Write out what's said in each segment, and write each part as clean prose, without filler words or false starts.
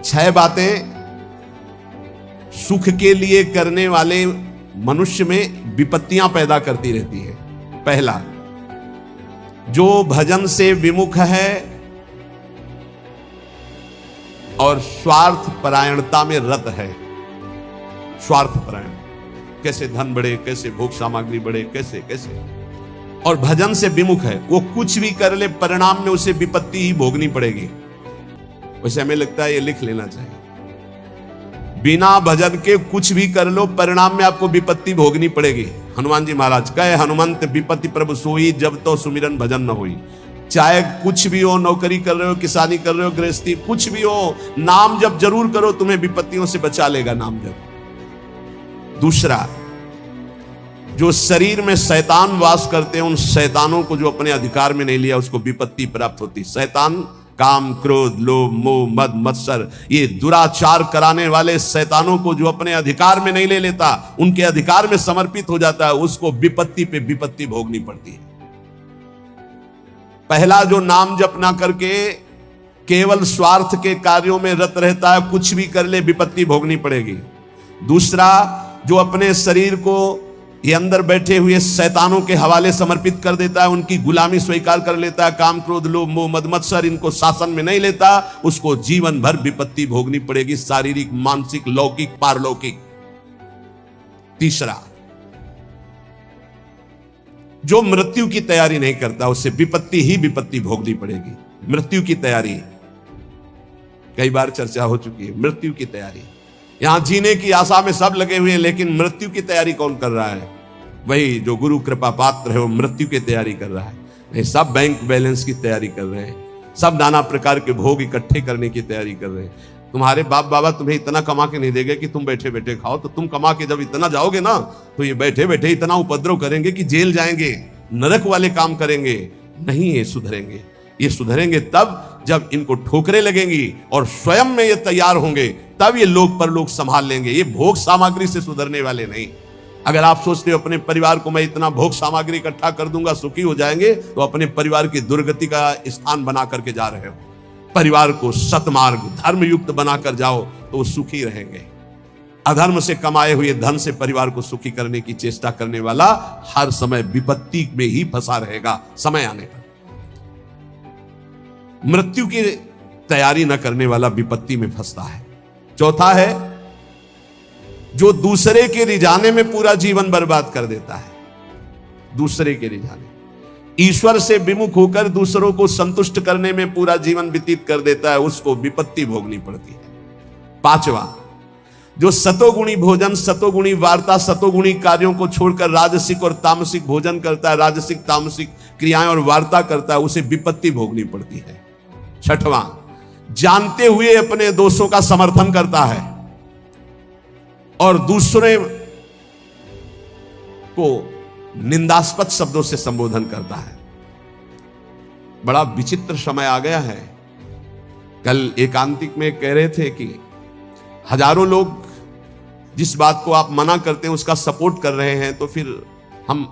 6 बातें सुख के लिए करने वाले मनुष्य में विपत्तियां पैदा करती रहती है। पहला, जो भजन से विमुख है और स्वार्थ परायणता में रत है। स्वार्थ परायण, कैसे धन बढ़े, कैसे भोग सामग्री बढ़े, कैसे कैसे, और भजन से विमुख है, वो कुछ भी कर ले परिणाम में उसे विपत्ति ही भोगनी पड़ेगी। वैसे हमें लगता है ये लिख लेना चाहिए, बिना भजन के कुछ भी कर लो परिणाम में आपको विपत्ति भोगनी पड़ेगी। हनुमान जी महाराज कहे, हनुमंत विपत्ति प्रभु सोई, जब तो सुमिरन भजन न होई। चाहे कुछ भी हो, नौकरी कर रहे हो, किसानी कर रहे हो, गृहस्थी, कुछ भी हो, नाम जप जरूर करो, तुम्हें विपत्तियों से बचा लेगा नाम जप। दूसरा, जो शरीर में शैतान वास करते हैं, उन शैतानों को जो अपने अधिकार में नहीं लिया उसको विपत्ति प्राप्त होती। शैतान काम, क्रोध, लोभ, मोह, मद, मत्सर, ये दुराचार कराने वाले शैतानों को जो अपने अधिकार में नहीं ले लेता, उनके अधिकार में समर्पित हो जाता है, उसको विपत्ति पे विपत्ति भोगनी पड़ती है। पहला, जो नाम जप ना करके केवल स्वार्थ के कार्यों में रत रहता है, कुछ भी कर ले विपत्ति भोगनी पड़ेगी। दूसरा, जो अपने शरीर को ये अंदर बैठे हुए शैतानों के हवाले समर्पित कर देता है, उनकी गुलामी स्वीकार कर लेता है, काम, क्रोध, लोभ, मोह, मद, मत्सर इनको शासन में नहीं लेता, उसको जीवन भर विपत्ति भोगनी पड़ेगी, शारीरिक, मानसिक, लौकिक, पारलौकिक। तीसरा, जो मृत्यु की तैयारी नहीं करता, उससे विपत्ति ही विपत्ति भोगनी पड़ेगी। मृत्यु की तैयारी कई बार चर्चा हो चुकी है। मृत्यु की तैयारी, यहां जीने की आशा में सब लगे हुए हैं, लेकिन मृत्यु की तैयारी कौन कर रहा है? वही जो गुरु कृपा पात्र है, वो मृत्यु की तैयारी कर रहा है। नहीं, सब बैंक बैलेंस की तैयारी कर रहे हैं, सब नाना प्रकार के भोग इकट्ठे करने की तैयारी कर रहे हैं। तुम्हारे बाप बाबा तुम्हें इतना कमा के नहीं देंगे कि तुम बैठे बैठे खाओ, तो तुम कमा के जब इतना जाओगे ना, तो ये बैठे बैठे इतना उपद्रव करेंगे कि जेल जाएंगे, नरक वाले काम करेंगे। नहीं, ये सुधरेंगे। ये सुधरेंगे तब जब इनको ठोकरें लगेंगी और स्वयं में ये तैयार होंगे, तब ये लोक परलोक संभाल लेंगे। ये भोग सामग्री से सुधरने वाले नहीं। अगर आप सोचते हो अपने परिवार को मैं इतना भोग सामग्री इकट्ठा कर दूंगा सुखी हो जाएंगे, तो अपने परिवार की दुर्गति का स्थान बना करके जा रहे हो। परिवार को सतमार्ग, धर्मयुक्त बनाकर जाओ तो वो सुखी रहेंगे। अधर्म से कमाए हुए धन से परिवार को सुखी करने की चेष्टा करने वाला हर समय विपत्ति में ही फंसा रहेगा समय आने पर। मृत्यु की तैयारी न करने वाला विपत्ति में फंसता है। चौथा है, जो दूसरे के रिझाने में पूरा जीवन बर्बाद कर देता है। दूसरे के रिझाने, ईश्वर से विमुख होकर दूसरों को संतुष्ट करने में पूरा जीवन व्यतीत कर देता है, उसको विपत्ति भोगनी पड़ती है। पांचवा, जो सतोगुणी भोजन, सतोगुणी वार्ता, सतोगुणी कार्यों को छोड़कर राजसिक और तामसिक भोजन करता है, राजसिक तामसिक क्रियाएं और वार्ता करता है, उसे विपत्ति भोगनी पड़ती है। छठवां, जानते हुए अपने दोषों का समर्थन करता है और दूसरे को निंदास्पद शब्दों से संबोधन करता है। बड़ा विचित्र समय आ गया है। कल एकांतिक में कह रहे थे कि हजारों लोग जिस बात को आप मना करते हैं उसका सपोर्ट कर रहे हैं, तो फिर हम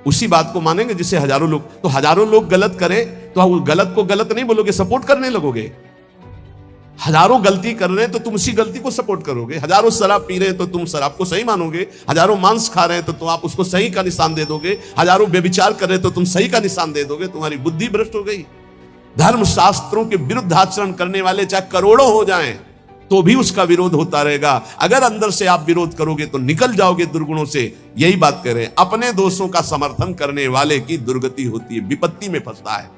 उसी बात को मानेंगे जिसे हजारों लोग, तो हजारों लोग गलत करें तो आप गलत को गलत नहीं बोलोगे, सपोर्ट करने लगोगे। हजारों गलती कर रहे हैं तो तुम उसी गलती को सपोर्ट करोगे। हजारों शराब पी रहे हैं तो तुम शराब को सही मानोगे। हजारों मांस खा रहे हैं तो आप उसको सही का निशान दे दोगे। हजारों व्यभिचार कर रहे हैं तो तुम सही का निशान दे दोगे। तुम्हारी बुद्धि भ्रष्ट हो गई। धर्म शास्त्रों के विरुद्ध आचरण करने वाले चाहे करोड़ों हो जाएं तो भी उसका विरोध होता रहेगा। अगर अंदर से आप विरोध करोगे तो निकल जाओगे दुर्गुणों से। यही बात कर रहे हैं। अपने दोषों का समर्थन करने वाले की दुर्गति होती है, विपत्ति में फंसता है।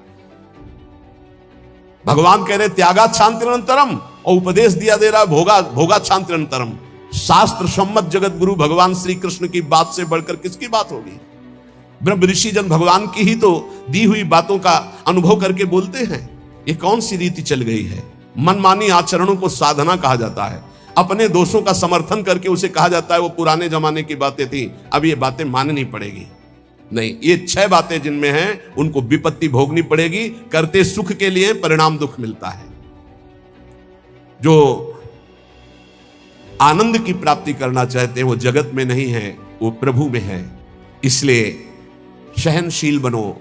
भगवान कह रहे त्यागात् शांतिरनंतरम, और उपदेश दिया दे रहा भोगात् शांतिरनंतरम। शास्त्र सम्मत जगत गुरु भगवान श्री कृष्ण की बात से बढ़कर किसकी बात होगी? ब्रह्म ऋषि जन भगवान की ही तो दी हुई बातों का अनुभव करके बोलते हैं। ये कौन सी रीति चल गई है? मनमानी आचरणों को साधना कहा जाता है। अपने दोषों का समर्थन करके उसे कहा जाता है वो पुराने जमाने की बातें थी, अब ये बातें माननी पड़ेगी। नहीं, ये 6 बातें जिनमें हैं उनको विपत्ति भोगनी पड़ेगी। करते सुख के लिए परिणाम दुख मिलता है। जो आनंद की प्राप्ति करना चाहते हैं वो जगत में नहीं है, वो प्रभु में है। इसलिए सहनशील बनो।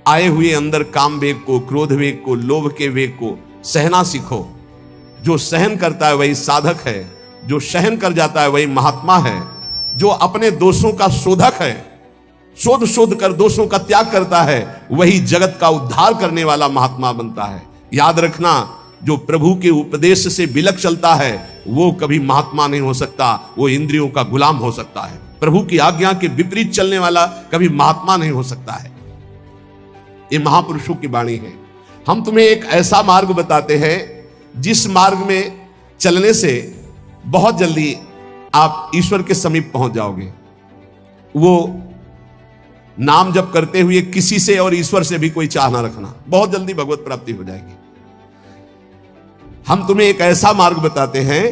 आए हुए अंदर काम वेग को, क्रोध वेग को, लोभ के वेग को सहना सीखो। जो सहन करता है वही साधक है, जो सहन कर जाता है वही महात्मा है, जो अपने दोषों का शोधक है, शोध शोध कर दोषों का त्याग करता है, वही जगत का उद्धार करने वाला महात्मा बनता है। याद रखना, जो प्रभु के उपदेश से बिलक चलता है वो कभी महात्मा नहीं हो सकता, वो इंद्रियों का गुलाम हो सकता है। प्रभु की आज्ञा के विपरीत चलने वाला कभी महात्मा नहीं हो सकता है। ये महापुरुषों की वाणी है। हम तुम्हें एक ऐसा मार्ग बताते हैं जिस मार्ग में चलने से बहुत जल्दी आप ईश्वर के समीप पहुंच जाओगे। वो नाम जप करते हुए किसी से और ईश्वर से भी कोई चाह ना रखना, बहुत जल्दी भगवत प्राप्ति हो जाएगी। हम तुम्हें एक ऐसा मार्ग बताते हैं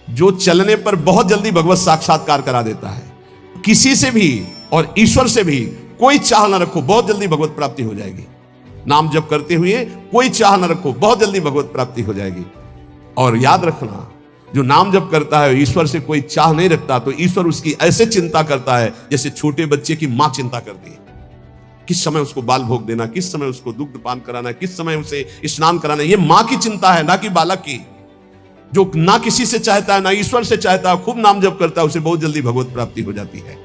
जो चलने पर बहुत जल्दी भगवत साक्षात्कार करा देता है। किसी से भी और ईश्वर से भी कोई चाह ना रखो, बहुत जल्दी भगवत प्राप्ति हो जाएगी। नाम जप करते हुए कोई चाह ना रखो, बहुत जल्दी भगवत प्राप्ति हो जाएगी। और याद रखना, जो नाम जप करता है ईश्वर से कोई चाह नहीं रखता, तो ईश्वर उसकी ऐसे चिंता करता है जैसे छोटे बच्चे की मां चिंता करती है। किस समय उसको बाल भोग देना, किस समय उसको दुग्ध पान कराना, किस समय उसे स्नान कराना, ये मां की चिंता है, ना कि बालक की। जो ना किसी से चाहता है ना ईश्वर से चाहता है, खूब नाम जप करता है, उसे बहुत जल्दी भगवत प्राप्ति हो जाती है।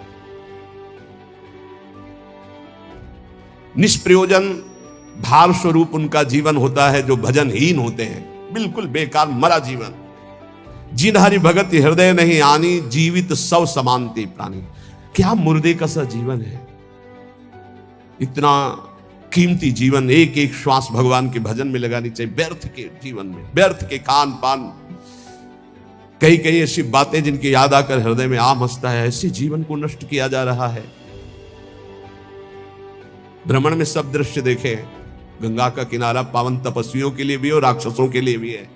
निष्प्रयोजन भार स्वरूप उनका जीवन होता है जो भजनहीन होते हैं, बिल्कुल बेकार मरा जीवन। जिन हरि भगत हृदय नहीं आनी, जीवित सौ समानते प्राणी। क्या मुर्दे का सा जीवन है। इतना कीमती जीवन, एक एक श्वास भगवान के भजन में लगानी चाहिए। व्यर्थ के जीवन में, व्यर्थ के खान पान, कई कई ऐसी बातें जिनकी याद आकर हृदय में आम हंसता है, ऐसे जीवन को नष्ट किया जा रहा है। भ्रमण में सब दृश्य देखे, गंगा का किनारा पावन तपस्वियों के लिए भी और राक्षसों के लिए भी है।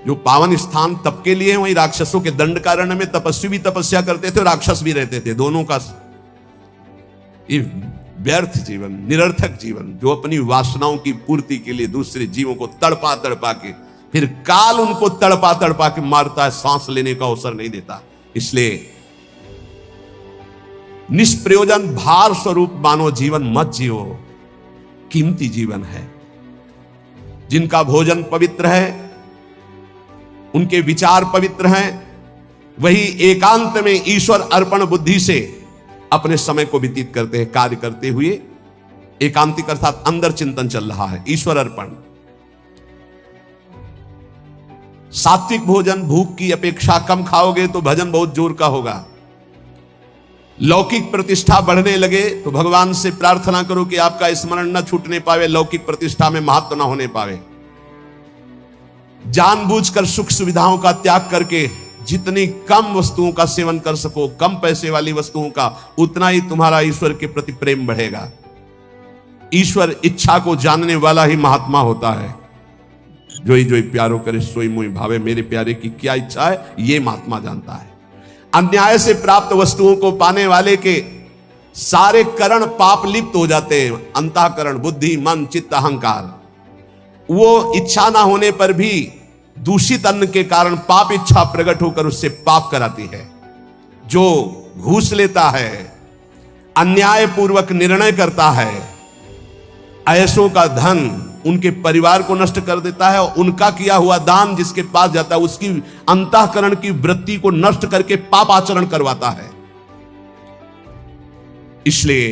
जो पावन स्थान तप के लिए है, वही राक्षसों के दंडकारण्य में तपस्वी भी तपस्या करते थे, राक्षस भी रहते थे। दोनों का ये व्यर्थ जीवन, निरर्थक जीवन, जो अपनी वासनाओं की पूर्ति के लिए दूसरे जीवों को तड़पा तड़पा के, फिर काल उनको तड़पा तड़पा के मारता है, सांस लेने का अवसर नहीं देता। इसलिए निष्प्रयोजन भार स्वरूप मानो जीवन मत जियो, कीमती जीवन है। जिनका भोजन पवित्र है, उनके विचार पवित्र हैं, वही एकांत में ईश्वर अर्पण बुद्धि से अपने समय को व्यतीत करते हैं। कार्य करते हुए एकांतिक अर्थात अंदर चिंतन चल रहा है, ईश्वर अर्पण। सात्विक भोजन भूख की अपेक्षा कम खाओगे तो भजन बहुत जोर का होगा। लौकिक प्रतिष्ठा बढ़ने लगे तो भगवान से प्रार्थना करो कि आपका स्मरण न छूटने पावे, लौकिक प्रतिष्ठा में महत्व न होने पावे। जानबूझकर सुख सुविधाओं का त्याग करके जितनी कम वस्तुओं का सेवन कर सको, कम पैसे वाली वस्तुओं का, उतना ही तुम्हारा ईश्वर के प्रति प्रेम बढ़ेगा। ईश्वर इच्छा को जानने वाला ही महात्मा होता है। जोई जोई प्यारो करे सोई मोई भावे, मेरे प्यारे की क्या इच्छा है ये महात्मा जानता है। अन्याय से प्राप्त वस्तुओं को पाने वाले के सारे करण पाप लिप्त हो जाते हैं। अंतःकरण, बुद्धि, मन, चित्त, अहंकार, वो इच्छा ना होने पर भी दूषित अन्न के कारण पाप इच्छा प्रकट होकर उससे पाप कराती है। जो घूस लेता है, अन्याय पूर्वक निर्णय करता है, ऐसों का धन उनके परिवार को नष्ट कर देता है, और उनका किया हुआ दान जिसके पास जाता है उसकी अंतःकरण की वृत्ति को नष्ट करके पाप आचरण करवाता है। इसलिए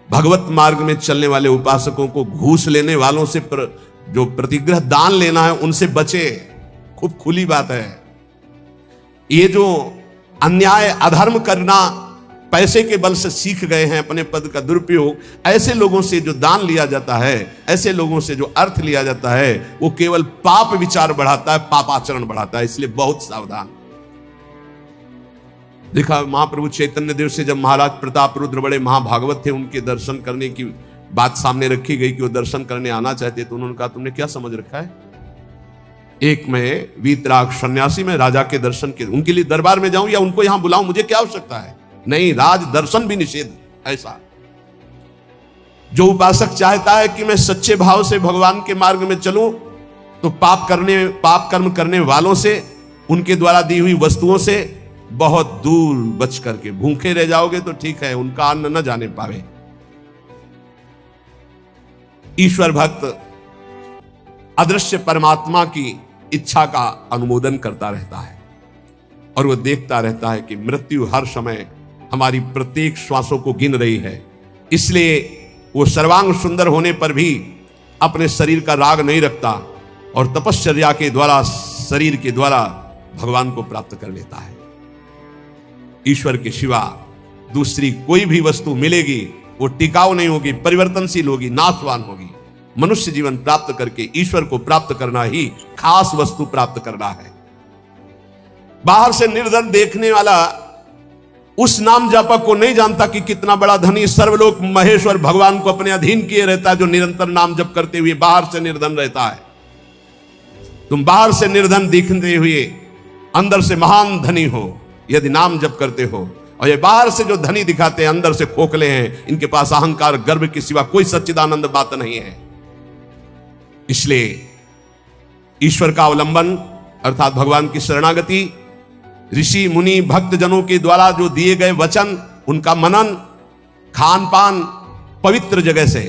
भगवत मार्ग में चलने वाले उपासकों को घूस लेने वालों से जो प्रतिग्रह दान लेना है उनसे बचे। खूब खुली बात है। ये जो अन्याय अधर्म करना पैसे के बल से सीख गए हैं, अपने पद का दुरुपयोग, ऐसे लोगों से जो दान लिया जाता है, ऐसे लोगों से जो अर्थ लिया जाता है, वो केवल पाप विचार बढ़ाता है, पाप आचरण बढ़ाता है। इसलिए बहुत सावधान। देखा महाप्रभु चैतन्य देव से जब महाराज प्रताप रुद्र बड़े महाभागवत थे, उनके दर्शन करने की बात सामने रखी गई कि वो दर्शन करने आना चाहते, तो उन्होंने कहा तुमने क्या समझ रखा है, एक मैं वीतराग सन्यासी में राजा के दर्शन के उनके लिए दरबार में जाऊं या उनको यहां बुलाऊं, मुझे क्या आवश्यकता है। नहीं, राज दर्शन भी निषेध। ऐसा जो उपासक चाहता है कि मैं सच्चे भाव से भगवान के मार्ग में चलूं, तो पाप कर्म करने वालों से, उनके द्वारा दी हुई वस्तुओं से बहुत दूर बच करके भूखे रह जाओगे तो ठीक है, उनका अन्न न जाने पावे। ईश्वर भक्त अदृश्य परमात्मा की इच्छा का अनुमोदन करता रहता है और वो देखता रहता है कि मृत्यु हर समय हमारी प्रत्येक श्वासों को गिन रही है। इसलिए वो सर्वांग सुंदर होने पर भी अपने शरीर का राग नहीं रखता और तपश्चर्या के द्वारा, शरीर के द्वारा भगवान को प्राप्त कर लेता है। ईश्वर के सिवा दूसरी कोई भी वस्तु मिलेगी वो टिकाऊ नहीं होगी, परिवर्तनशील होगी, नाशवान होगी। मनुष्य जीवन प्राप्त करके ईश्वर को प्राप्त करना ही खास वस्तु प्राप्त करना है। बाहर से निर्धन देखने वाला उस नाम जापक को नहीं जानता कि कितना बड़ा धनी सर्वलोक महेश्वर भगवान को अपने अधीन किए रहता है, जो निरंतर नाम जप करते हुए बाहर से निर्धन रहता है। तुम बाहर से निर्धन दिखते हुए अंदर से महान धनी हो यदि नाम जप करते हो, और ये बाहर से जो धनी दिखाते हैं अंदर से खोखले हैं, इनके पास अहंकार गर्व के सिवा कोई सच्चिदानंद बात नहीं है। इसलिए ईश्वर का अवलंबन अर्थात भगवान की शरणागति, ऋषि मुनि भक्त जनों के द्वारा जो दिए गए वचन, उनका मनन, खान पान पवित्र जगह से,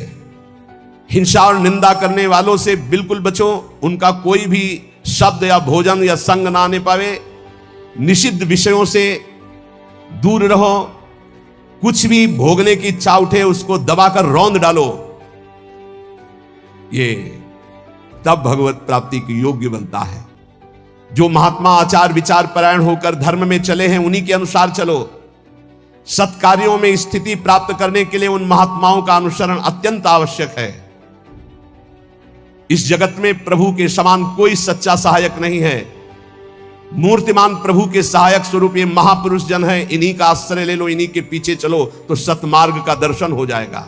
हिंसा और निंदा करने वालों से बिल्कुल बचो, उनका कोई भी शब्द या भोजन या संग ना आने पावे, निषिद्ध विषयों से दूर रहो, कुछ भी भोगने की इच्छा उठे उसको दबाकर रौंद डालो। ये तब भगवत प्राप्ति की योग्य बनता है। जो महात्मा आचार विचार परायण होकर धर्म में चले हैं उन्हीं के अनुसार चलो। सत्कार्यों में स्थिति प्राप्त करने के लिए उन महात्माओं का अनुसरण अत्यंत आवश्यक है। इस जगत में प्रभु के समान कोई सच्चा सहायक नहीं है। मूर्तिमान प्रभु के सहायक स्वरूप ये महापुरुष जन है, इन्हीं का आश्रय ले लो, इन्हीं के पीछे चलो तो सतमार्ग का दर्शन हो जाएगा।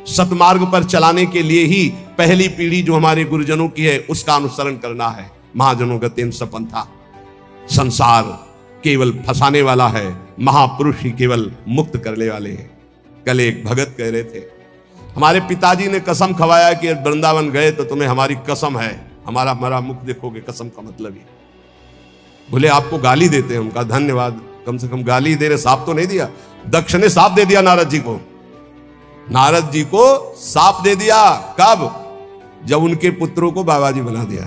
सतमार्ग पर चलाने के लिए ही पहली पीढ़ी जो हमारे गुरुजनों की है उसका अनुसरण करना है। महाजनों गतेन सपंथा, संसार केवल फंसाने वाला है, महापुरुष ही केवल मुक्त करने वाले हैं। कल एक भगत कह रहे थे, हमारे पिताजी ने कसम खवाया कि वृंदावन गए तो तुम्हें हमारी कसम है, हमारा मुख देखोगे, कसम का मतलब ही। बोले आपको गाली देते हैं, उनका धन्यवाद, कम से कम गाली दे रहे, साफ तो नहीं दिया। दक्ष ने साफ दे दिया नारद जी को, नारद जी को साफ दे दिया। कब? जब उनके पुत्रों को बाबा जी बना दिया।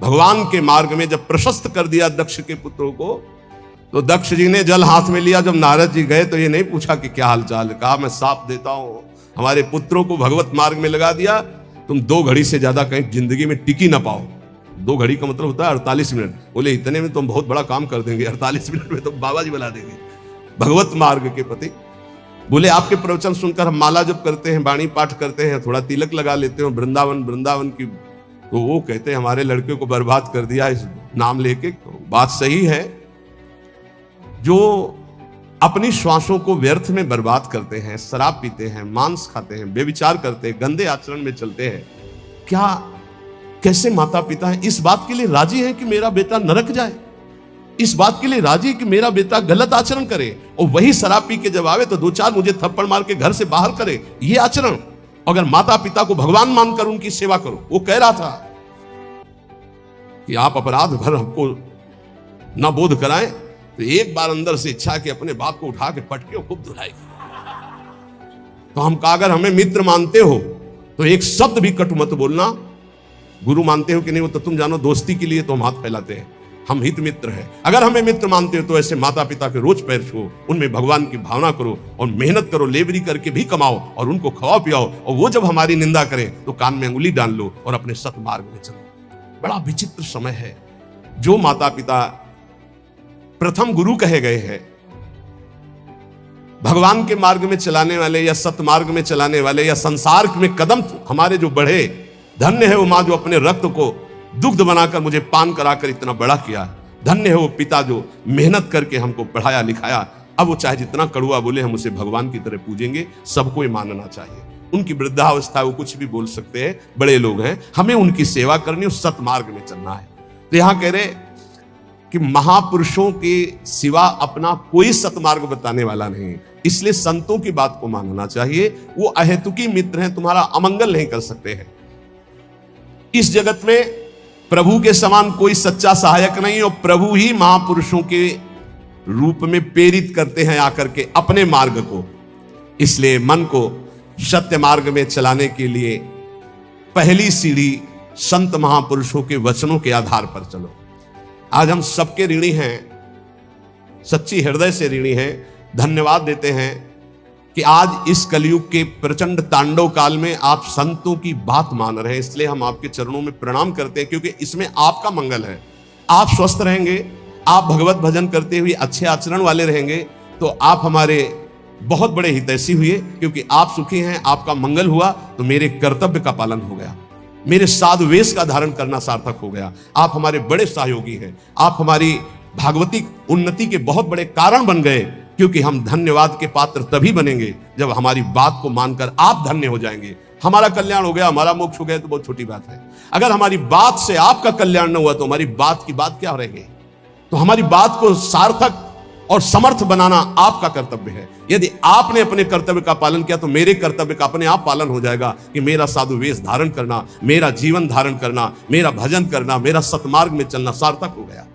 भगवान के मार्ग में जब प्रशस्त कर दिया दक्ष के पुत्रों को, तो दक्ष जी ने जल हाथ में लिया। जब नारद जी गए तो ये नहीं पूछा कि क्या हालचाल, कहा मैं साफ देता हूं, हमारे पुत्रों को भगवत मार्ग में लगा दिया, तुम 2 घड़ी से ज्यादा कहीं जिंदगी में टिकी ना पाओ। 2 घड़ी का मतलब होता है 48 मिनट। बोले इतने में तुम बहुत बड़ा काम कर देंगे, 48 मिनट में तुम बाबा जी बना देंगे भगवत मार्ग के प्रति। बोले आपके प्रवचन सुनकर हम माला जप करते हैं, वाणी पाठ करते हैं, थोड़ा तिलक लगा लेते हैं, वृंदावन की, तो वो कहते हैं हमारे लड़के को बर्बाद कर दिया इस नाम लेके। तो बात सही है, जो अपनी श्वासों को व्यर्थ में बर्बाद करते हैं, शराब पीते हैं, मांस खाते हैं, बेविचार करते हैं, गंदे आचरण में चलते हैं, क्या कैसे माता पिता हैं इस बात के लिए राजी हैं कि मेरा बेटा नरक जाए, इस बात के लिए राजी कि मेरा बेटा गलत आचरण करे, और वही शराब पी के जब आवे तो 2-4 मुझे थप्पड़ मार के घर से बाहर करे, ये आचरण? अगर माता पिता को भगवान मानकर उनकी सेवा करो। वो कह रहा था कि आप अपराध भर हमको ना बोध कराएं, तो एक बार अंदर से इच्छा कि अपने बाप को उठा के पटके और खूब धुलाई। तो हम कहा अगर हमें मित्र मानते हो तो एक शब्द भी कटु मत बोलना। गुरु मानते हो कि नहीं वो तो तुम जानो, दोस्ती के लिए तो हम हाथ फैलाते हैं, हम हित मित्र हैं। अगर हमें मित्र मानते हो तो ऐसे माता पिता के रोज पैर छुओ, उनमें भगवान की भावना करो और मेहनत करो, लेबरी करके भी कमाओ और उनको खवाओ पियाओ, और वो जब हमारी निंदा करें तो कान में अंगुली डाल लो और अपने सतमार्ग में चलो। बड़ा विचित्र समय है। जो माता पिता प्रथम गुरु कहे गए हैं, भगवान के मार्ग में चलाने वाले या सतमार्ग में चलाने वाले या संसार में कदम हमारे जो बढ़े, धन्य है वो माँ जो अपने रक्त को दुग्ध बनाकर मुझे पान कराकर इतना बड़ा किया। धन्य है वो पिता जो मेहनत करके हमको पढ़ाया लिखाया। अब वो चाहे जितना कड़ुआ बोले, हम उसे भगवान की तरह पूजेंगे, सबको ये मानना चाहिए। उनकी वृद्धावस्था वो कुछ भी बोल सकते हैं, बड़े लोग हैं, हमें उनकी सेवा करनी और सतमार्ग में चलना है। तो यहां कह रहे कि महापुरुषों के सिवा अपना कोई सतमार्ग बताने वाला नहीं, इसलिए संतों की बात को मानना चाहिए। वो अहेतुकी मित्र हैं, तुम्हारा अमंगल नहीं कर सकते हैं। इस जगत में प्रभु के समान कोई सच्चा सहायक नहीं, और प्रभु ही महापुरुषों के रूप में प्रेरित करते हैं आकर के अपने मार्ग को। इसलिए मन को सत्य मार्ग में चलाने के लिए पहली सीढ़ी संत महापुरुषों के वचनों के आधार पर चलो। आज हम सबके ऋणी हैं, सच्ची हृदय से ऋणी हैं, धन्यवाद देते हैं कि आज इस कलयुग के प्रचंड तांडव काल में आप संतों की बात मान रहे हैं। इसलिए हम आपके चरणों में प्रणाम करते हैं, क्योंकि इसमें आपका मंगल है। आप स्वस्थ रहेंगे, आप भगवत भजन करते हुए अच्छे आचरण वाले रहेंगे, तो आप हमारे बहुत बड़े हितैषी हुए, क्योंकि आप सुखी हैं, आपका मंगल हुआ तो मेरे कर्तव्य का पालन हो गया, मेरे साधु वेश का धारण करना सार्थक हो गया। आप हमारे बड़े सहयोगी हैं, आप हमारी भागवती उन्नति के बहुत बड़े कारण बन गए, क्योंकि हम धन्यवाद के पात्र तभी बनेंगे जब हमारी बात को मानकर आप धन्य हो जाएंगे। हमारा कल्याण हो गया, हमारा मोक्ष हो गया तो बहुत छोटी बात है। अगर हमारी बात से आपका कल्याण न हुआ तो हमारी बात की बात क्या रहेगी? तो हमारी बात को सार्थक और समर्थ बनाना आपका कर्तव्य है। यदि आपने अपने कर्तव्य का पालन किया तो मेरे कर्तव्य का अपने आप पालन हो जाएगा कि मेरा साधु वेश धारण करना, मेरा जीवन धारण करना, मेरा भजन करना, मेरा सतमार्ग में चलना सार्थक हो गया।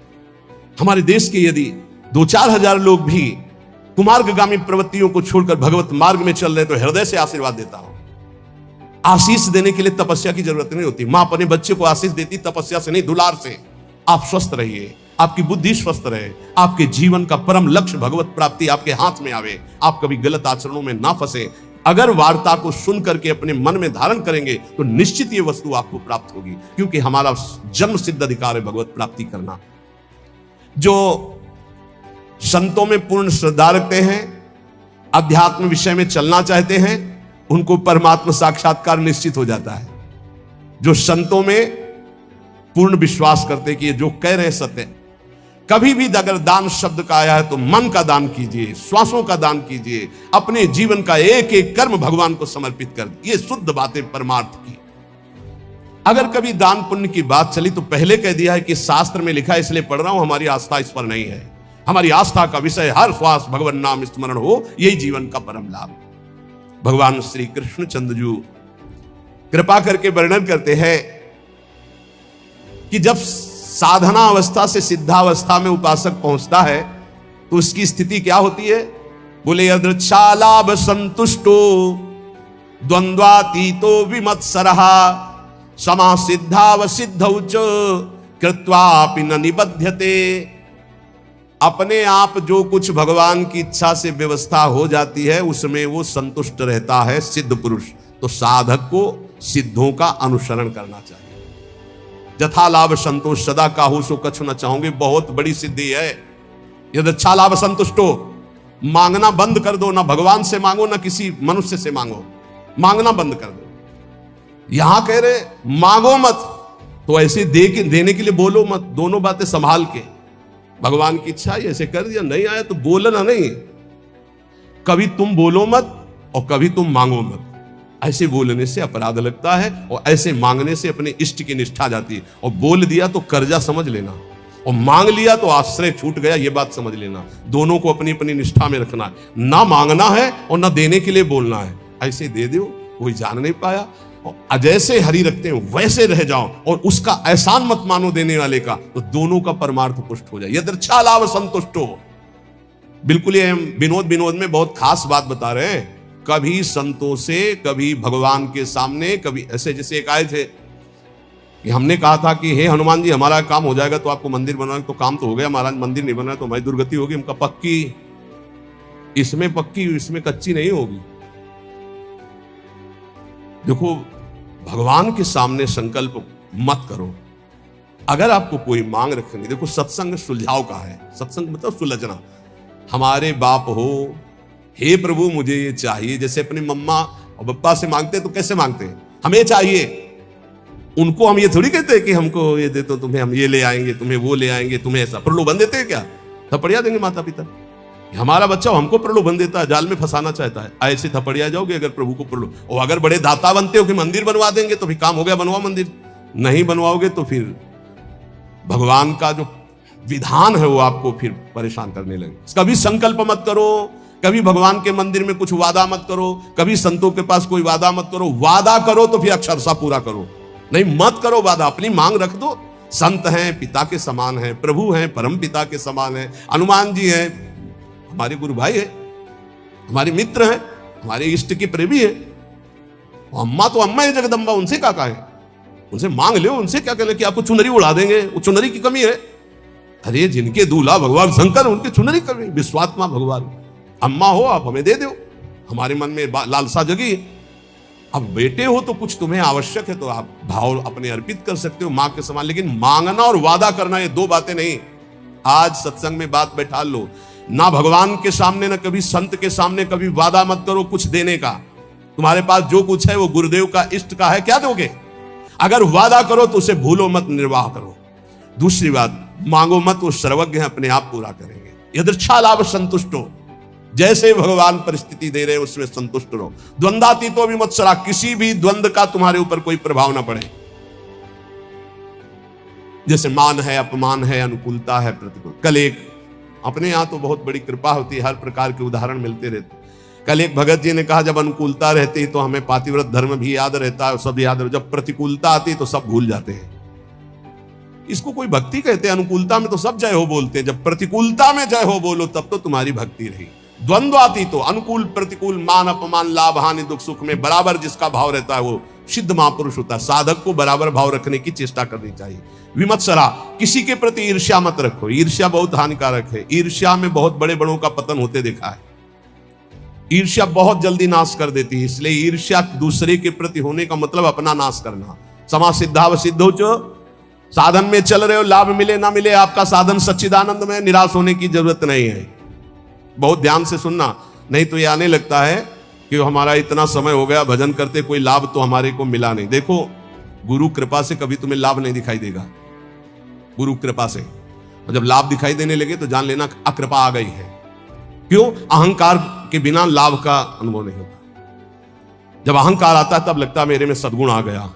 हमारे देश के यदि 2-4 हजार लोग भी कुमार्गगामी प्रवृत्तियों को छोड़कर भगवत मार्ग में चल रहे तो हृदय से आशीर्वाद देता हूं। आशीष देने के लिए तपस्या की जरूरत नहीं होती। मां अपने बच्चे को आशीष देती तपस्या से नहीं, दुलार से। आप स्वस्थ रहिए, आपकी बुद्धि स्वस्थ रहे, आपके जीवन का परम लक्ष्य भगवत प्राप्ति आपके हाथ में आवे, आप कभी गलत आचरणों में ना फंसे। अगर वार्ता को सुन करके अपने मन में धारण करेंगे तो निश्चित ये वस्तु आपको प्राप्त होगी, क्योंकि हमारा जन्म सिद्ध अधिकार है भगवत प्राप्ति करना। जो संतों में पूर्ण श्रद्धा रखते हैं, अध्यात्म विषय में चलना चाहते हैं, उनको परमात्मा साक्षात्कार निश्चित हो जाता है। जो संतों में पूर्ण विश्वास करते कि ये जो कह रहे हैं सत्य। कभी भी अगर दान शब्द का आया है तो मन का दान कीजिए, श्वासों का दान कीजिए, अपने जीवन का एक एक कर्म भगवान को समर्पित कर, ये शुद्ध बातें परमार्थ की। अगर कभी दान पुण्य की बात चली तो पहले कह दिया है कि शास्त्र में लिखा है इसलिए पढ़ रहा हूं, हमारी आस्था इस पर नहीं है। हमारी आस्था का विषय हर श्वास भगवान नाम स्मरण हो, यही जीवन का परम लाभ। भगवान श्री कृष्ण चंद्र जी कृपा करके वर्णन करते हैं कि जब साधना अवस्था से सिद्धावस्था में उपासक पहुंचता है तो उसकी स्थिति क्या होती है? बोले यदृच्छालाभ संतुष्टो द्वंद्वातीतो विमत्सरः समा सिद्धावसिद्धौ च कृत्वापि न निबध्यते। अपने आप जो कुछ भगवान की इच्छा से व्यवस्था हो जाती है उसमें वो संतुष्ट रहता है सिद्ध पुरुष। तो साधक को सिद्धों का अनुसरण करना चाहिए। यथा लाभ संतोष सदा काहू सो कछु न चाहोगे, बहुत बड़ी सिद्धि है। यदि अच्छा लाभ संतुष्टो, मांगना बंद कर दो, ना भगवान से मांगो ना किसी मनुष्य से मांगो, मांगना बंद कर दो। यहां कह रहे मांगो मत, तो ऐसे देने के लिए बोलो मत, दोनों बातें संभाल के। भगवान की इच्छा ऐसे कर दिया, नहीं आया तो बोलना नहीं। कभी तुम बोलो मत और कभी तुम मांगो मत। ऐसे बोलने से अपराध लगता है और ऐसे मांगने से अपने इष्ट की निष्ठा जाती है। और बोल दिया तो कर्जा समझ लेना, और मांग लिया तो आश्रय छूट गया, ये बात समझ लेना। दोनों को अपनी अपनी निष्ठा में रखना है, ना मांगना है और ना देने के लिए बोलना है। ऐसे दे दो, कोई जान नहीं पाया। और जैसे हरि रखते हैं वैसे रह जाओ, और उसका एहसान मत मानो देने वाले का, तो दोनों का परमार्थ पुष्ट हो जाए। यदृच्छा लाभ संतुष्टो। बिल्कुल ये हम विनोद में बहुत खास बात बता रहे हैं। कभी संतों से, कभी भगवान के सामने, कभी ऐसे जैसे एक आए थे कि हमने कहा था कि हे हनुमान जी हमारा काम हो जाएगा तो आपको मंदिर बनवाएंगे। तो काम तो हो गया महाराज, मंदिर नहीं बना तो हमारी दुर्गति होगी। हमका पक्की, इसमें पक्की इसमें कच्ची नहीं होगी। देखो भगवान के सामने संकल्प मत करो। अगर आपको कोई मांग रखनी, देखो सत्संग सुलझाव का है। सत्संग मतलब सुलझना। हमारे बाप हो, हे प्रभु मुझे ये चाहिए, जैसे अपनी मम्मा और पप्पा से मांगते हैं तो कैसे मांगते हैं? हमें चाहिए। उनको हम ये थोड़ी कहते हैं कि हमको ये दे तो तुम्हें हम ये ले आएंगे, तुम्हें वो ले आएंगे, तुम्हें ऐसा। प्रलोभन देते हैं क्या? थपड़िया देंगे माता पिता। हमारा बच्चा हमको प्रलोभन देता है, जाल में फंसाना चाहता है। ऐसे थपड़िया जाओगे अगर प्रभु को प्रलोभन। और अगर बड़े दाता बनते हो कि मंदिर बनवा देंगे तो फिर काम हो गया, बनवाओ मंदिर। नहीं बनवाओगे तो फिर भगवान का जो विधान है वो आपको फिर परेशान करने लगे। कभी संकल्प मत करो, कभी भगवान के मंदिर में कुछ वादा मत करो, कभी संतों के पास कोई वादा मत करो। वादा करो तो फिर अक्षरशः पूरा करो, नहीं मत करो वादा। अपनी मांग रख दो। संत हैं पिता के समान हैं, प्रभु हैं परम पिता के समान हैं, हनुमान जी हैं हमारे गुरु भाई है, हमारे मित्र हैं, हमारे इष्ट के प्रेमी है। अम्मा तो अम्मा है जगदम्बा, उनसे का है। उनसे मांग लो, उनसे क्या कहले कि आपको चुनरी उड़ा देंगे, वो चुनरी की कमी है। अरे जिनके दूल्हा भगवान शंकर, उनकी चुनरी कमी, विश्वात्मा भगवान। अम्मा हो आप, हमें दे दो, हमारे मन में लालसा जगी। अब बेटे हो तो कुछ तुम्हें आवश्यक है तो आप भाव अपने अर्पित कर सकते हो मां के समान, लेकिन मांगना और वादा करना ये दो बातें नहीं। आज सत्संग में बात बैठा लो, ना भगवान के सामने ना कभी संत के सामने कभी वादा मत करो कुछ देने का। तुम्हारे पास जो कुछ है वो गुरुदेव का, इष्ट का है, क्या दोगे? अगर वादा करो तो उसे भूलो मत, निर्वाह करो। दूसरी बात, मांगो मत, वो सर्वज्ञ है, अपने आप पूरा करेंगे। यदृच्छा लाभ संतुष्टो, जैसे भगवान परिस्थिति दे रहे उसमें संतुष्ट रहो। द्वंद्वातीतो विमत्सरा, किसी भी द्वंद्व का तुम्हारे ऊपर कोई प्रभाव ना पड़े। जैसे मान है, अपमान है, अनुकूलता है, प्रतिकूल। कल एक, अपने यहां तो बहुत बड़ी कृपा होती है, हर प्रकार के उदाहरण मिलते रहते। कल एक भगत जी ने कहा जब अनुकूलता रहती है तो हमें पातिव्रत धर्म भी याद रहता है, सब याद रहता, जब प्रतिकूलता आती है तो सब भूल जाते हैं। इसको कोई भक्ति कहते हैं? अनुकूलता में तो सब जय हो बोलते हैं, जब प्रतिकूलता में जय हो बोलो तब तो तुम्हारी भक्ति रही। द्वंद्व आती तो अनुकूल प्रतिकूल, मान अपमान, लाभ हानि, दुख सुख में बराबर जिसका भाव रहता है वो सिद्ध महापुरुष होता है। साधक को बराबर भाव रखने की चेष्टा करनी चाहिए। विमत्सरा, किसी के प्रति ईर्ष्या मत रखो, ईर्ष्या बहुत हानिकारक है। ईर्ष्या में बहुत बड़े बड़ों का पतन होते देखा है। ईर्ष्या बहुत जल्दी नाश कर देती है, इसलिए ईर्ष्या दूसरे के प्रति होने का मतलब अपना नाश करना। समा सिद्धाव सिद्धो चो, साधन में चल रहे हो, लाभ मिले ना मिले, आपका साधन सच्चिदानंद में, निराश होने की जरूरत नहीं है। बहुत ध्यान से सुनना, नहीं तो ये आने लगता है कि हमारा इतना समय हो गया भजन करते, कोई लाभ तो हमारे को मिला नहीं। देखो, गुरु कृपा से कभी तुम्हें लाभ नहीं दिखाई देगा, गुरु कृपा से। और जब लाभ दिखाई देने लगे तो जान लेना अकृपा आ गई है। क्यों? अहंकार के बिना लाभ का अनुभव नहीं होता। जब अहंकार आता है तब लगता है मेरे में सद्गुण आ गया,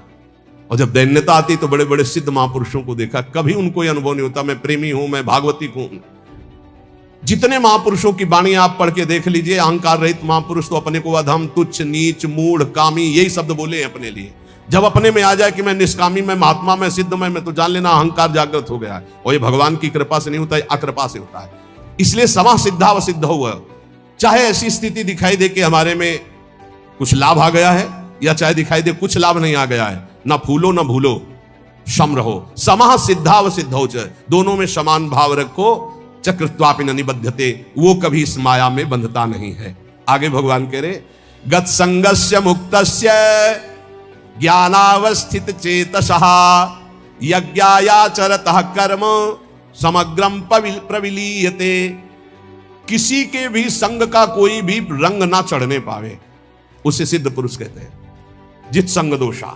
और जब दैन्यता आती तो बड़े बड़े सिद्ध महापुरुषों को देखा, कभी उनको यह अनुभव नहीं होता मैं प्रेमी हूं, मैं भागवती हूं। जितने महापुरुषों की वाणी आप पढ़ के देख लीजिए, अहंकार रहित महापुरुष तो अपने को अधम, तुच्छ, नीच, मूढ़, कामी, यही शब्द बोले हैं अपने लिए। जब अपने में आ जाए कि मैं निष्कामी, मैं महात्मा, मैं सिद्ध, मैं तो जान लेना अहंकार जागृत हो गया है। और ये भगवान की कृपा से नहीं होता है, अकृपा से होता है। इसलिए समा सिद्धाव सिद्ध हुआ, चाहे ऐसी स्थिति दिखाई दे कि हमारे में कुछ लाभ आ गया है, या चाहे दिखाई दे कुछ लाभ नहीं आ गया है, ना फूलो ना भूलो, सम रहो। समा सिद्धाव सिद्धौ च, दोनों में समान भाव रखो। चक्रत्वापि न निबध्यते, वो कभी इस माया में बंधता नहीं है। आगे भगवान कह रहे, गत संगस्य मुक्तस्य ज्ञानावस्थित चेतसः यज्ञायाचरतः कर्म समग्रम प्रविलीयते। किसी के भी संग का कोई भी रंग ना चढ़ने पावे, उसे सिद्ध पुरुष कहते हैं। जित संग दोषा,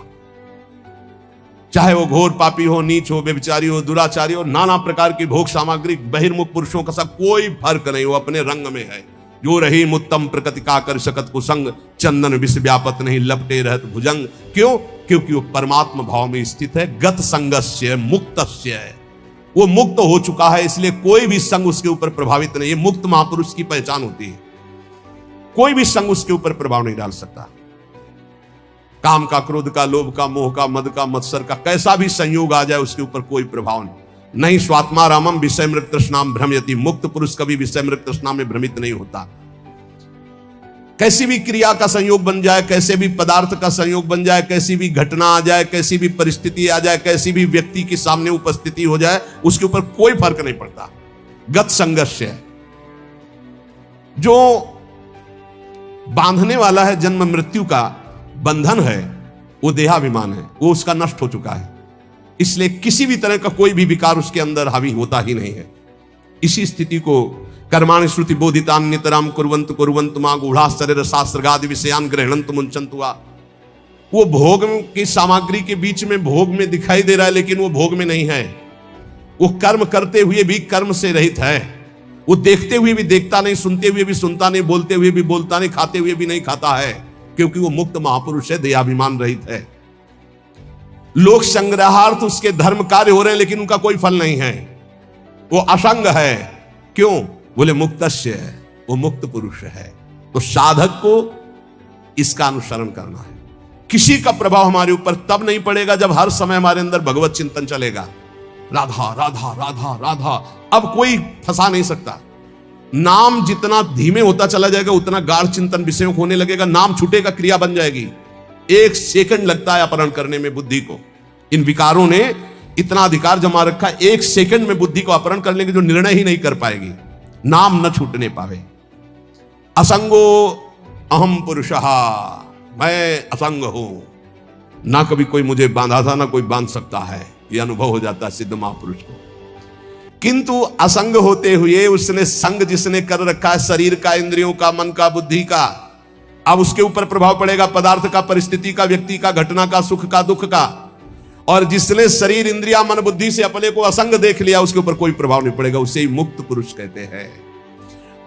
चाहे वो घोर पापी हो, नीच हो, व्यभिचारी हो, दुराचारी हो, नाना प्रकार की भोग सामग्री, बहिर्मुख पुरुषों का सब कोई फर्क नहीं, वो अपने रंग में है। जो रही मुत्तम प्रकृति का कर शकत कुसंग, चंदन विष व्यापत नहीं लपटे रहत भुजंग। क्यों? क्योंकि वो परमात्मा भाव में स्थित है। गत संगस्य मुक्तस्य, वो मुक्त हो चुका है, इसलिए कोई भी संग उसके ऊपर प्रभावित नहीं। ये मुक्त महापुरुष की पहचान होती है, कोई भी संग उसके ऊपर प्रभाव नहीं डाल सकता। काम का, क्रोध का, लोभ का, मोह का, मद का, मत्सर का, कैसा भी संयोग आ जाए उसके ऊपर कोई प्रभाव नहीं। स्वात्मा रामम विषय मृग तृष्णाम भ्रमयति, मुक्त पुरुष कभी विषय मृग तृष्णा में भ्रमित नहीं होता। कैसी भी क्रिया का संयोग बन जाए, कैसे भी पदार्थ का संयोग बन जाए, कैसी भी घटना आ जाए, कैसी भी परिस्थिति आ जाए, कैसी भी व्यक्ति के सामने उपस्थिति हो जाए, उसके ऊपर कोई फर्क नहीं पड़ता। गत संघर्ष है, जो बांधने वाला है जन्म मृत्यु का बंधन है, वो देहाभिमान है, वो उसका नष्ट हो चुका है। इसलिए किसी भी तरह का कोई भी विकार उसके अंदर हावी होता ही नहीं है। इसी स्थिति को कर्माणि श्रुति बोधितान नितराम कुर्वंत कुर्वंत मां गूढ़ा शरीर शास्त्रगादि विषयान ग्रहणंत मुंचंत हुआ। वो भोग की सामग्री के बीच में भोग में दिखाई दे रहा है, लेकिन वो भोग में नहीं है। वो कर्म करते हुए भी कर्म से रहित है। वो देखते हुए भी देखता नहीं, सुनते हुए भी सुनता नहीं, बोलते हुए भी बोलता नहीं, खाते हुए भी नहीं खाता है, क्योंकि वो मुक्त महापुरुष है, देहाभिमान रहित है। लोक संग्रहार्थ उसके धर्म कार्य हो रहे हैं, लेकिन उनका कोई फल नहीं है। वो असंग है। क्यों? बोले मुक्तस्य है, वो मुक्त पुरुष है। तो साधक को इसका अनुसरण करना है। किसी का प्रभाव हमारे ऊपर तब नहीं पड़ेगा जब हर समय हमारे अंदर भगवत चिंतन चलेगा। राधा राधा राधा राधा, अब कोई फंसा नहीं सकता। नाम जितना धीमे होता चला जाएगा उतना गाढ़ चिंतन विषयों होने लगेगा। नाम छूटेगा, क्रिया बन जाएगी। 1 सेकंड लगता है अपहरण करने में बुद्धि को, इन विकारों ने इतना अधिकार जमा रखा, एक सेकंड में बुद्धि को अपहरण कर लेंगे जो निर्णय ही नहीं कर पाएगी, नाम न छूटने पावे। असंगो अहम पुरुषः, मैं असंग हूं, ना कभी कोई मुझे बांधा था ना कोई बांध सकता है, यह अनुभव हो जाता है सिद्ध महापुरुष को। किंतु असंग होते हुए उसने संग जिसने कर रखा है शरीर का, इंद्रियों का, मन का, बुद्धि का, अब उसके ऊपर प्रभाव पड़ेगा पदार्थ का, परिस्थिति का, व्यक्ति का, घटना का, सुख का, दुख का। और जिसने शरीर, इंद्रिया, मन, बुद्धि से अपने को असंग देख लिया उसके ऊपर कोई प्रभाव नहीं पड़ेगा, उसे ही मुक्त पुरुष कहते हैं।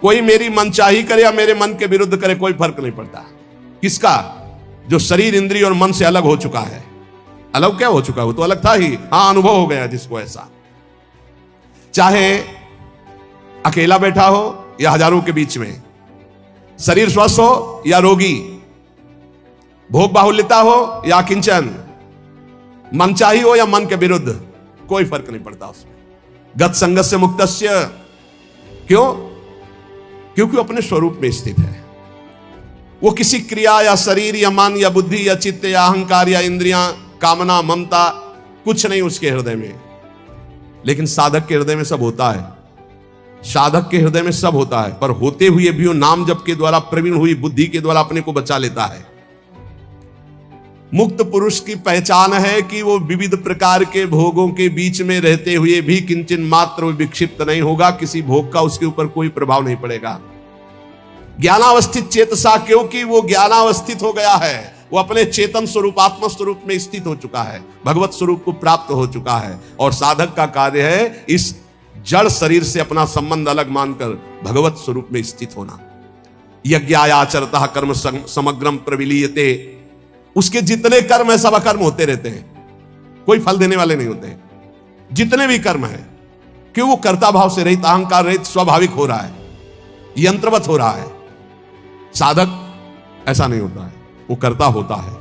कोई मेरी मनचाही करे या मेरे मन के विरुद्ध करे, कोई फर्क नहीं पड़ता। किसका? जो शरीर, इंद्रिय और मन से अलग हो चुका है। अलग क्या हो चुका है? वो तो अलग था ही, हां, अनुभव हो गया जिसको ऐसा। चाहे अकेला बैठा हो या हजारों के बीच में, शरीर स्वस्थ हो या रोगी, भोग बाहुल्यता हो या किंचन, मनचाही हो या मन के विरुद्ध, कोई फर्क नहीं पड़ता उसमें। गत संगस्य मुक्तस्य, क्यों? क्योंकि वो अपने स्वरूप में स्थित है। वो किसी क्रिया या शरीर या मन या बुद्धि या चित्त या अहंकार या इंद्रियां, कामना, ममता, कुछ नहीं उसके हृदय में। लेकिन साधक के हृदय में सब होता है, साधक के हृदय में सब होता है, पर होते हुए भी वो नाम जप के द्वारा, प्रवीण हुई बुद्धि के द्वारा अपने को बचा लेता है। मुक्त पुरुष की पहचान है कि वो विविध प्रकार के भोगों के बीच में रहते हुए भी किंचन मात्र विक्षिप्त नहीं होगा, किसी भोग का उसके ऊपर कोई प्रभाव नहीं पड़ेगा। ज्ञानावस्थित चेतसा, क्योंकि वो ज्ञानावस्थित हो गया है, वो अपने चेतन स्वरूप, आत्म स्वरूप में स्थित हो चुका है, भगवत स्वरूप को प्राप्त हो चुका है। और साधक का कार्य है इस जड़ शरीर से अपना संबंध अलग मानकर भगवत स्वरूप में स्थित होना। यज्ञायाचरतः कर्म समग्रम प्रविलीयते, उसके जितने कर्म है सब अकर्म होते रहते हैं, कोई फल देने वाले नहीं होते। जितने भी कर्म है, क्यों? वो कर्ता भाव से रहित, अहंकार रहित, स्वाभाविक हो रहा है, यंत्रवत हो रहा है। साधक ऐसा नहीं होता है, वो कर्ता होता है।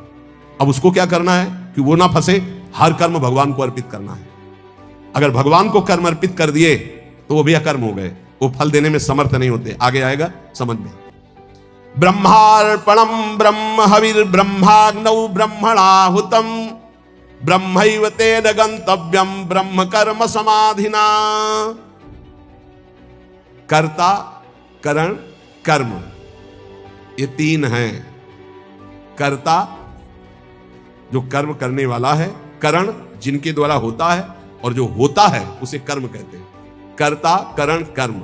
अब उसको क्या करना है कि वो ना फंसे, हर कर्म भगवान को अर्पित करना है। अगर भगवान को कर्म अर्पित कर दिए तो वो भी अकर्म हो गए, वो फल देने में समर्थ नहीं होते। आगे आएगा समझ में। ब्रह्मार्पणम ब्रह्म हविर ब्रह्माग्नौ ब्रह्मणाहुतम ब्रह्मैव तेन गंतव्यम ब्रह्म कर्म समाधिना। कर्ता, करण, कर्म, ये तीन हैं। कर्ता जो कर्म करने वाला है, करण जिनके द्वारा होता है, और जो होता है उसे कर्म कहते हैं। कर्ता, करण, कर्म,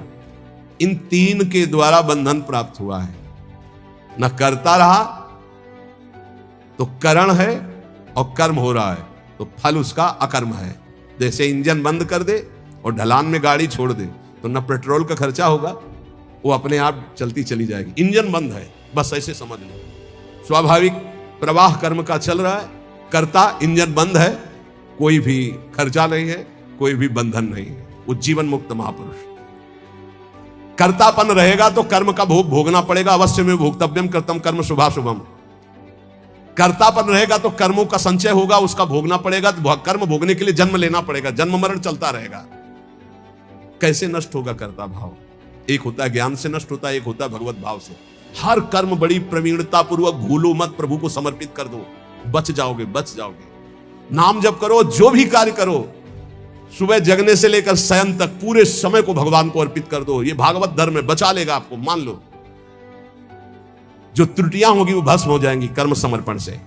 इन तीन के द्वारा बंधन प्राप्त हुआ है। न कर्ता रहा तो करण है, और कर्म हो रहा है तो फल उसका अकर्म है। जैसे इंजन बंद कर दे और ढलान में गाड़ी छोड़ दे तो न पेट्रोल का खर्चा होगा, वो अपने आप चलती चली जाएगी। इंजन बंद है, बस ऐसे समझ लो। स्वाभाविक प्रवाह कर्म का चल रहा है, कर्ता, इंजन बंद है, कोई भी खर्चा नहीं है, कोई भी बंधन नहीं है, वो जीवन मुक्त महापुरुष। कर्तापन रहेगा तो कर्म का भोग भोगना पड़ेगा, अवश्य में भोक्तव्यम कर्तम कर्म शुभाशुभम। कर्तापन रहेगा तो कर्मों का संचय होगा, उसका भोगना पड़ेगा, तो कर्म भोगने के लिए जन्म लेना पड़ेगा, जन्म मरण चलता रहेगा। कैसे नष्ट होगा कर्ता भाव? एक होता है ज्ञान से नष्ट होता है, एक होता है भगवत भाव से। हर कर्म बड़ी प्रवीणता पूर्वक भूलो मत, प्रभु को समर्पित कर दो, बच जाओगे, बच जाओगे। नाम जप करो, जो भी कार्य करो, सुबह जगने से लेकर शयन तक पूरे समय को भगवान को अर्पित कर दो। ये भागवत धर्म है, बचा लेगा आपको, मान लो। जो त्रुटियां होगी वो भस्म हो जाएंगी कर्म समर्पण से।